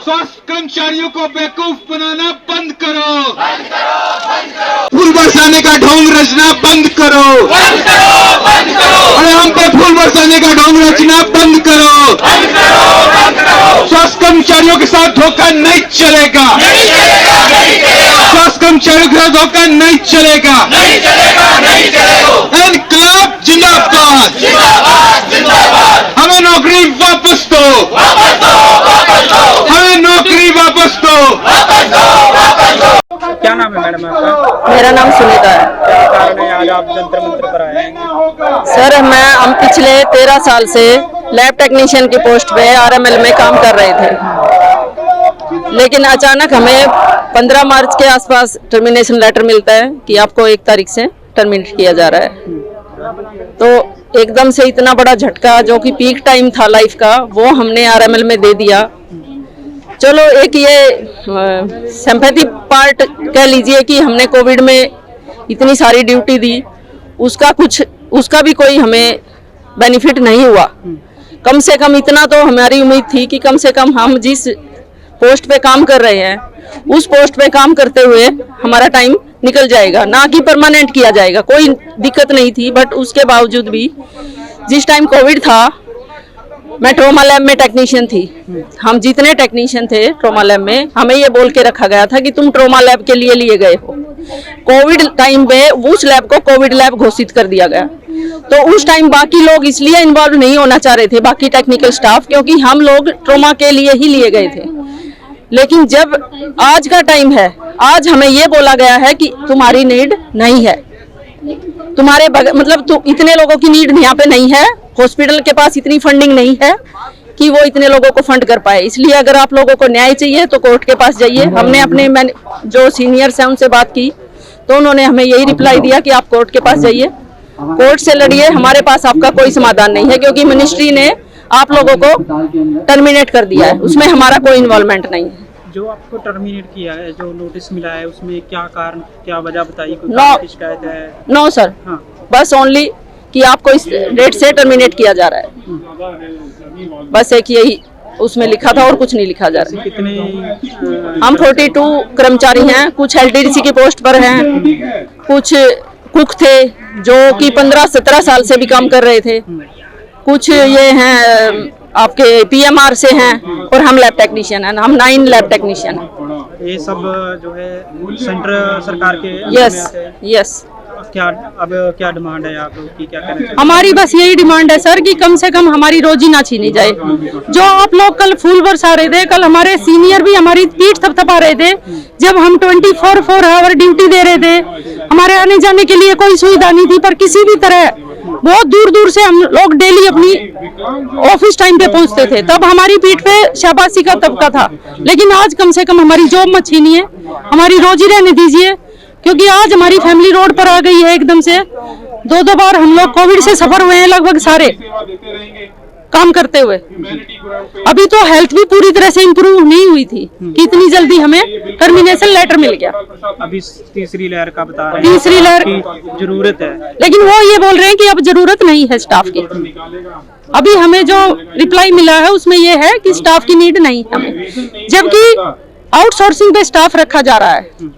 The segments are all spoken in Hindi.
स्वास्थ्य कर्मचारियों को बेवकूफ बनाना बंद करो, फूल बरसाने का ढोंग रचना बंद करो, अरे हम पे फूल बरसाने का ढोंग रचना बंद करो। स्वास्थ्य कर्मचारियों के साथ धोखा नहीं चलेगा, स्वास्थ्य कर्मचारियों के साथ धोखा नहीं चलेगा। इनकलाब जिंदाबाद, हमें नौकरी वापस दो, हमें नौकरी वापस दो। क्या नाम है मैडम आपका? मेरा नाम सुनीता है। क्या कारण है आज आप जंतर मंत्र पर आए हैं? सर हम पिछले 13 साल से लैब टेक्नीशियन की पोस्ट पे आरएमएल में काम कर रहे थे, लेकिन अचानक हमें 15 मार्च के आसपास टर्मिनेशन लेटर मिलता है कि आपको 1 तारीख से टर्मिनेट किया जा रहा है। तो एकदम से इतना बड़ा झटका, जो कि पीक टाइम था लाइफ का, वो हमने आरएमएल में दे दिया। चलो एक ये सिंपैथी पार्ट कह लीजिए कि हमने कोविड में इतनी सारी ड्यूटी दी, उसका भी कोई हमें बेनिफिट नहीं हुआ। कम से कम इतना तो हमारी उम्मीद थी कि कम से कम हम जिस पोस्ट पे काम कर रहे हैं उस पोस्ट पे काम करते हुए हमारा टाइम निकल जाएगा, ना कि परमानेंट किया जाएगा। कोई दिक्कत नहीं थी, बट उसके बावजूद भी जिस टाइम कोविड था मैं ट्रोमा लैब में टेक्नीशियन थी। हम जितने टेक्नीशियन थे ट्रोमा लैब में, हमें ये बोल के रखा गया था कि तुम ट्रोमा लैब के लिए गए हो। कोविड टाइम पे उस लैब को कोविड लैब घोषित कर दिया गया। तो उस टाइम बाकी लोग इसलिए इन्वॉल्व नहीं होना चाह रहे थे, बाकी टेक्निकल स्टाफ, क्योंकि हम लोग ट्रोमा के लिए ही लिए गए थे। लेकिन जब आज का टाइम है, आज हमें ये बोला गया है कि तुम्हारी नीड नहीं है, तुम्हारे मतलब इतने लोगों की नीड यहाँ पे नहीं है। हॉस्पिटल के पास इतनी फंडिंग नहीं है कि वो इतने लोगों को फंड कर पाए। इसलिए अगर आप लोगों को न्याय चाहिए तो कोर्ट के पास जाइए। हमने अपने जो सीनियर्स हैं उनसे बात की तो उन्होंने हमें यही रिप्लाई दिया कि आप कोर्ट के पास जाइए, कोर्ट से लड़िए, हमारे पास आपका कोई समाधान नहीं है, क्योंकि मिनिस्ट्री ने आप लोगों को टर्मिनेट कर दिया है, उसमें हमारा कोई इन्वॉल्वमेंट नहीं है। जो आपको टर्मिनेट किया है, जो नोटिस मिला है, उसमें क्या कारण, क्या वजह बताई? नो शिकायत है? नो सर, बस ओनली कि आपको इस डेट से टर्मिनेट किया जा रहा है, बस एक यही उसमें लिखा था और कुछ नहीं लिखा जा रहा है। कितने हम 42 कर्मचारी हैं, कुछ एलटीडीसी की पोस्ट पर हैं, कुछ कुक थे जो कि 15-17 साल से भी काम कर रहे थे, कुछ ये हैं आपके पीएमआर से हैं, और हम लैब टेक्नीशियन हैं। हम 9 लैब टेक्नीशियन हैं। ये सब जो है सेंट्रल सरकार के यस। क्या डिमांड है आपकी, क्या कहना चाहिए? हमारी बस यही डिमांड है सर कि कम से कम हमारी रोजी ना छीनी जाए। जो आप लोग कल फूल बरसा रहे थे, कल हमारे सीनियर भी हमारी पीठ थपथपा रहे थे जब हम 24 आवर ड्यूटी दे रहे थे। हमारे आने जाने के लिए कोई सुविधा नहीं थी, पर किसी भी तरह बहुत दूर दूर से हम लोग डेली अपनी ऑफिस टाइम पे पहुंचते थे, तब हमारी पीठ पे शाबाशी का तबका था। लेकिन आज कम से कम हमारी जॉब मत छीनिए, हमारी रोजी रहने दीजिए, क्योंकि आज हमारी फैमिली रोड पर आ गई है एकदम से। 2 बार हम लोग कोविड से सफर हुए हैं, लगभग सारे काम करते हुए। अभी तो हेल्थ भी पूरी तरह से इम्प्रूव नहीं हुई थी कि इतनी जल्दी हमें टर्मिनेशन लेटर मिल गया। अभी तीसरी लहर का बता रहे हैं, तीसरी लहर की जरूरत है, लेकिन वो ये बोल रहे हैं कि अब जरूरत नहीं है स्टाफ की। अभी हमें जो रिप्लाई मिला है उसमें ये है कि स्टाफ की नीड नहीं है हमें, जबकि आउटसोर्सिंग पे स्टाफ रखा जा रहा है।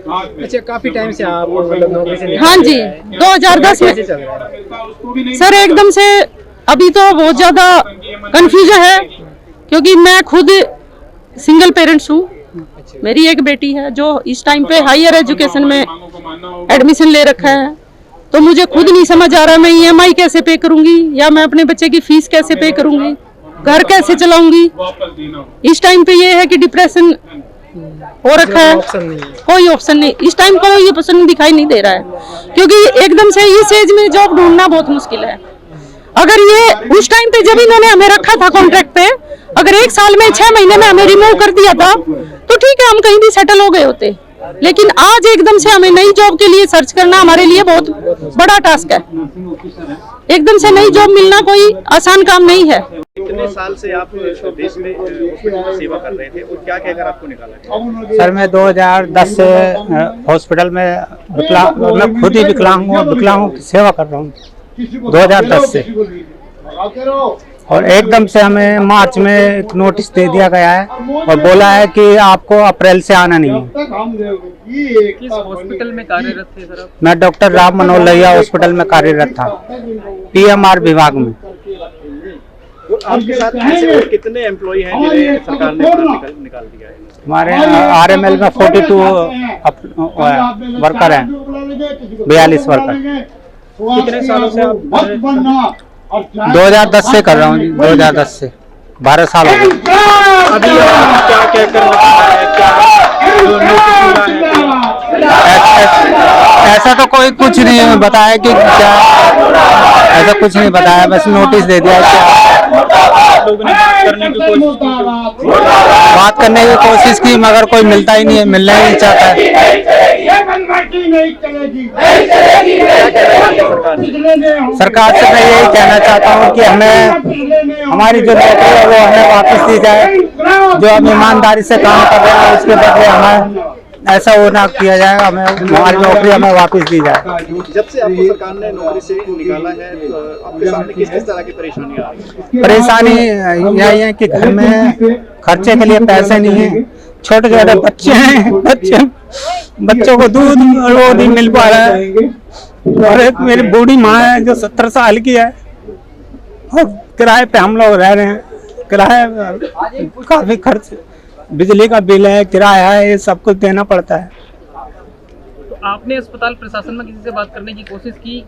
अच्छा, काफी टाइम से आप मतलब नौकरी से? हाँ जी, 2010 में सर एकदम से अभी तो बहुत ज्यादा कंफ्यूजन है, क्योंकि मैं खुद सिंगल पेरेंट्स हूँ। मेरी एक बेटी है जो इस टाइम पे हायर एजुकेशन में एडमिशन ले रखा है, तो मुझे खुद नहीं समझ आ रहा मैं ईएमआई कैसे पे करूंगी, या मैं अपने बच्चे की फीस कैसे पे करूंगी, घर कैसे चलाऊंगी। इस टाइम पे ये है कि डिप्रेशन हो रखा है, कोई ऑप्शन नहीं इस टाइम, कोई ऑप्शन दिखाई नहीं दे रहा है, क्योंकि एकदम से इस एज में जॉब ढूंढना बहुत मुश्किल है। अगर ये उस टाइम पे जब इन्होंने हमें रखा था कॉन्ट्रैक्ट पे, अगर 1 साल में 6 महीने में हमें रिमूव कर दिया था तो ठीक है, हम कहीं भी सेटल हो गए होते। लेकिन आज एकदम से हमें नई जॉब के लिए सर्च करना हमारे लिए बहुत बड़ा टास्क है। एकदम से नई जॉब मिलना कोई आसान काम नहीं है। कितने साल से आप देश में सेवा कर रहे थे और क्या कहकर आपको निकाला गया? सर मैं 2010 से हॉस्पिटल में मैं खुद ही विकलांग हूँ, विकलांगों की सेवा कर रहा हूँ 2010 से। और एकदम से हमें मार्च में एक नोटिस दे दिया गया है और बोला है कि आपको अप्रैल से आना नहीं है। किस हॉस्पिटल में कार्यरत थे सर आप? मैं डॉक्टर राम मनोहर लोहिया हॉस्पिटल में कार्यरत था, PMR विभाग में। तो आपके साथ ऐसे और कितने एम्प्लॉय हैं जिन्हें सरकार ने निकाल दिया है? हमारे RML में 42 वर्कर हैं, 42 वर्कर। कितने सालों से आप 2010 से कर रहा हूँ जी, 2010 से 12 साल हो गए। अभी आप क्या क्या कर रहे हैं, क्या जो नोटिस मिला है? ऐसा तो कोई कुछ नहीं बताया कि क्या, ऐसा कुछ नहीं बताया, बस नोटिस दे दिया क्या। लोगों ने बात करने की कोशिश की, बात करने की कोशिश की मगर कोई मिलता ही नहीं है, मिलना ही नहीं चाहता है। सरकार से मैं यही कहना चाहता हूँ कि हमें हमारी जो नौकरी है वो हमें वापस दी जाए। जो हम ईमानदारी से काम कर रहे हैं उसके बदले हमें ऐसा वो ना किया जाएगा, हमें हमारी नौकरी हमें वापस दी जाए। जब से आपको सरकार ने नौकरी से निकाला है तो आपके सामने किस किस तरह की परेशानी आ रही है? परेशानी यही है कि घर में खर्चे के लिए पैसे नहीं है, छोटे छोटे बच्चे हैं, बच्चों को दूध रोज नहीं मिल पा रहा है। और एक मेरी बूढ़ी माँ है जो 70 साल की है और किराए पे हम लोग रह रहे हैं। किराया काफी खर्च, बिजली का बिल है, किराया है, ये सब कुछ देना पड़ता है। तो आपने अस्पताल प्रशासन में किसी से बात करने की कोशिश की?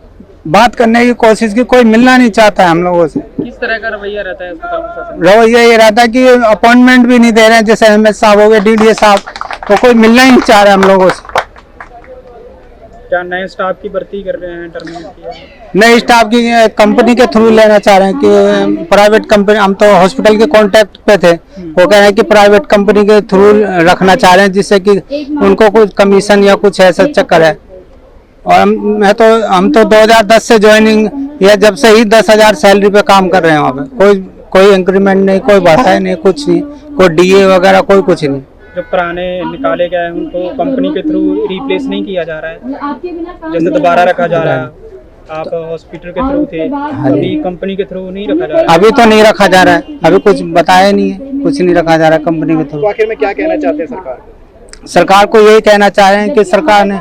बात करने की कोशिश की, कोई मिलना नहीं चाहता है हम लोगों से। किस तरह का रवैया रहता है अस्पताल प्रशासन में? रवैया ये रहता है कि अपॉइंटमेंट भी नहीं दे रहे हैं, जैसे MS साहब हो गए, DDA साहब, तो कोई मिलना ही नहीं चाह रहा है हम लोगों से। क्या नए स्टाफ की भर्ती कर रहे हैं, टर्मिनेट किया है? नए स्टाफ की कंपनी के थ्रू लेना चाह रहे हैं कि प्राइवेट कंपनी, हम तो हॉस्पिटल के कॉन्टेक्ट पे थे, वो कह रहे हैं कि प्राइवेट कंपनी के थ्रू रखना चाह रहे हैं जिससे कि उनको कुछ कमीशन या कुछ ऐसा चक्कर है। और हम तो 2010 से ज्वाइनिंग या जब से ही 10,000 सैलरी पे काम कर रहे हैं। वहाँ पे कोई इंक्रीमेंट नहीं, कोई बढ़ाए नहीं, कुछ नहीं, कोई DA वगैरह कोई कुछ नहीं। जो पुराने निकाले गए हैं उनको कंपनी के थ्रू रिप्लेस नहीं किया जा रहा है, जैसे दोबारा रखा जा रहा है। आप हॉस्पिटल के थ्रू थे, अभी कंपनी के थ्रू नहीं रखा जा रहा है? अभी तो नहीं रखा जा रहा है, अभी कुछ बताया नहीं है, कुछ नहीं रखा जा रहा है कंपनी के थ्रू। तो आखिर में क्या कहना चाहते हैं सरकार को? सरकार को यही कहना चाह रहे हैं कि सरकार ने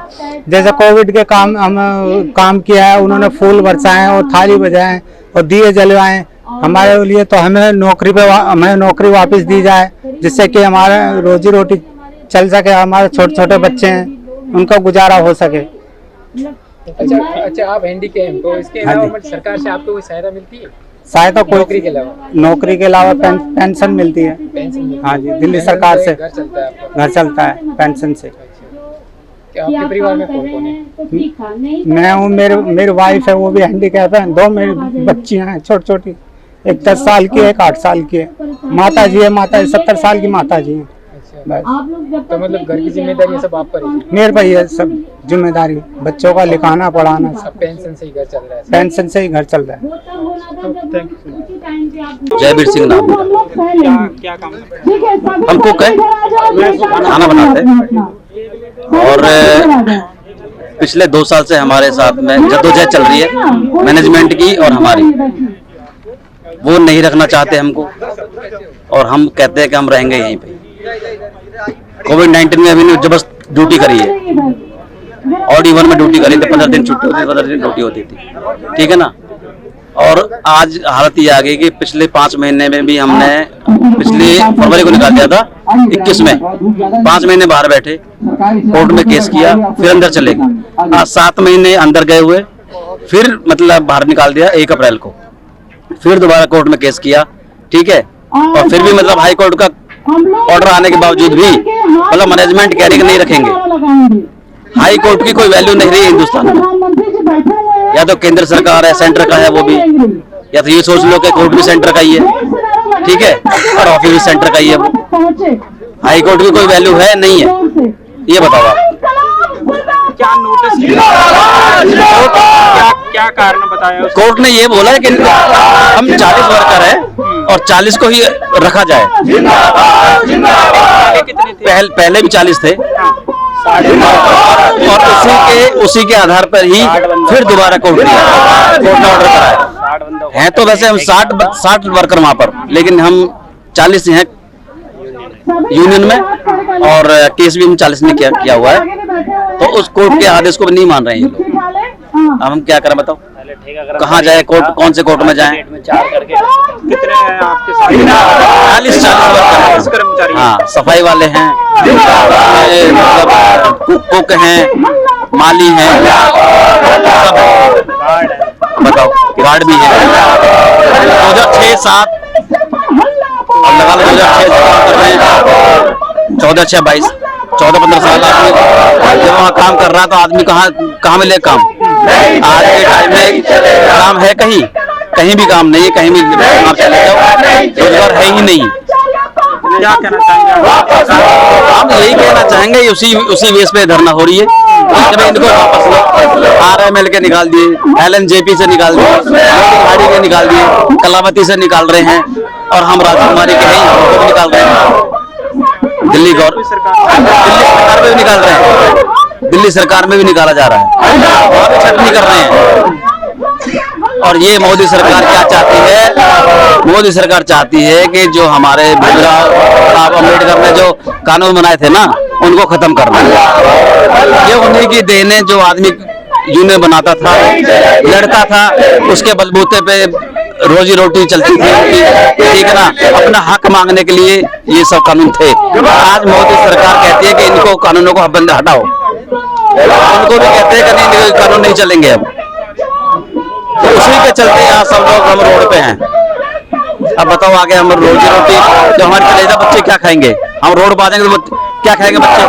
जैसे कोविड के काम किया है, उन्होंने फूल बरसाए और थाली बजाए और दिए जलवाए हमारे लिए, तो हमें नौकरी वापस दी जाए जिससे कि हमारा रोजी रोटी चल सके, हमारे छोटे छोटे बच्चे हैं उनका गुजारा हो सके। अच्छा, आप हैंडीकैप, तो इसके अलावा सरकार से आपको कोई सहायता मिलती है? सहायता कोई नौकरी के अलावा पेंशन मिलती है। पेंशन? हाँ जी, दिल्ली सरकार से घर चलता है आपका? घर चलता है पेंशन से। क्या आपके परिवार में कौन कौन है? मैं हूँ, मेरी वाइफ है, वो भी हैंडीकैप है, 2 मेरी बच्चियाँ हैं छोटी छोटी, एक 10 साल की है, एक 8 साल की है। माता जी है, 70 साल की माता जी है। बस। तो मतलब घर की जिम्मेदारी सब आप पर है? मेरे भाई है सब जिम्मेदारी, बच्चों का लिखाना पढ़ाना सब। पेंशन से ही घर चल रहा है? पेंशन से ही घर चल रहा है। जयवीर सिंह नाम है। क्या काम है? हम कुक है, खाना बनाते हैं और पिछले 2 साल से हमारे साथ में जद्दोजहद चल रही है मैनेजमेंट की और हमारी। वो नहीं रखना चाहते हमको और हम कहते हैं कि हम रहेंगे यहीं पे। कोविड-19 में अभी जबरदस्त ड्यूटी करी है, ऑड इवन में ड्यूटी करी थी, 15 दिन छुट्टी होती थी, 15 दिन ड्यूटी होती थी, ठीक है ना। और आज हालत ये आ गई कि पिछले 5 महीने में भी हमने पिछले फरवरी को निकाल दिया था, 21 में 5 महीने बाहर बैठे, कोर्ट में केस किया, फिर अंदर चले गए। आज 7 महीने अंदर गए हुए, फिर मतलब बाहर निकाल दिया 1 अप्रैल को, फिर दोबारा कोर्ट में केस किया, ठीक है। और फिर भी मतलब हाई कोर्ट का ऑर्डर आने के बावजूद भी मतलब मैनेजमेंट कह रही कि नहीं रखेंगे। हाई कोर्ट की कोई वैल्यू नहीं रही हिंदुस्तान में, या तो केंद्र सरकार है, सेंटर का है वो भी, या तो ये सोच लो कि कोर्ट भी सेंटर का ही है, ठीक है, और ऑफिस भी सेंटर का ही है। वो हाई कोर्ट की कोई वैल्यू है नहीं है, ये बताओ आप। क्या नोटिस क्या कारण बताया? कोर्ट ने ये बोला है कि हम 40 वर्कर हैं और 40 को ही रखा जाए। पहले भी 40 थे और उसी के आधार पर ही फिर दोबारा कोर्ट ने ऑर्डर कराया। हैं तो वैसे हम 60 वर्कर वहाँ पर, लेकिन हम 40 हैं यूनियन में, और केस भी हम 40 ने किया हुआ है। तो उस कोर्ट के आदेश को भी नहीं मान रहे हैं ये लोग। अब हम क्या करें बताओ, कहाँ जाए कोर्ट, कौन से कोर्ट में जाएं? कितने हैं आपके साथ? 40 वर्कर कर्मचारी? हाँ, सफाई वाले हैं, मतलब कुक हैं, माली हैं, सब बताओ, गार्ड भी है। 2006-7 और लगा लो 2006 14 6 22 14-15 साल आदमी जब वहाँ काम कर रहा है तो आदमी कहाँ मिले काम? आज के टाइम में काम है कहीं भी काम नहीं है, कहीं भी आप चले जाओ रोजगार है ही नहीं। क्या कहना चाहेंगे आप? हम यही कहना चाहेंगे, उसी बेस पे धरना हो रही है। जब इनको वापस लो, RML के निकाल दिए, LNJP से निकाल दिए, गाड़ी के निकाल दिए, कलावती से निकाल रहे हैं, और हम राजकुमारी के हैं उनको भी निकाल रहे हैं। दिल्ली सरकार में भी निकाल रहे हैं, दिल्ली सरकार में भी निकाला जा रहा है, वहाँ भी छटनी कर रहे हैं। और ये मोदी सरकार क्या चाहती है? मोदी सरकार चाहती है कि जो हमारे भीमराव साहब अम्बेडकर ने जो कानून बनाए थे ना, उनको खत्म करना। ये उन्हीं की देन है, जो आदमी यूनियन बनाता था, लड़ता था, उसके बलबूते पे रोजी रोटी चलती थी, ठीक है ना। अपना हक मांगने के लिए ये सब कानून थे। आज मोदी सरकार कहती है कि इनको कानूनों को बंद हटाओ, उनको भी कहते हैं कि नहीं, कानून नहीं चलेंगे अब। तो उसी के चलते यहाँ सब लोग हम रोड पे हैं। अब बताओ आगे हम रोजी रोटी जो हमारे कलेजा बच्चे क्या खाएंगे? हम रोड पर आ जाएंगे तो क्या खाएंगे बच्चे?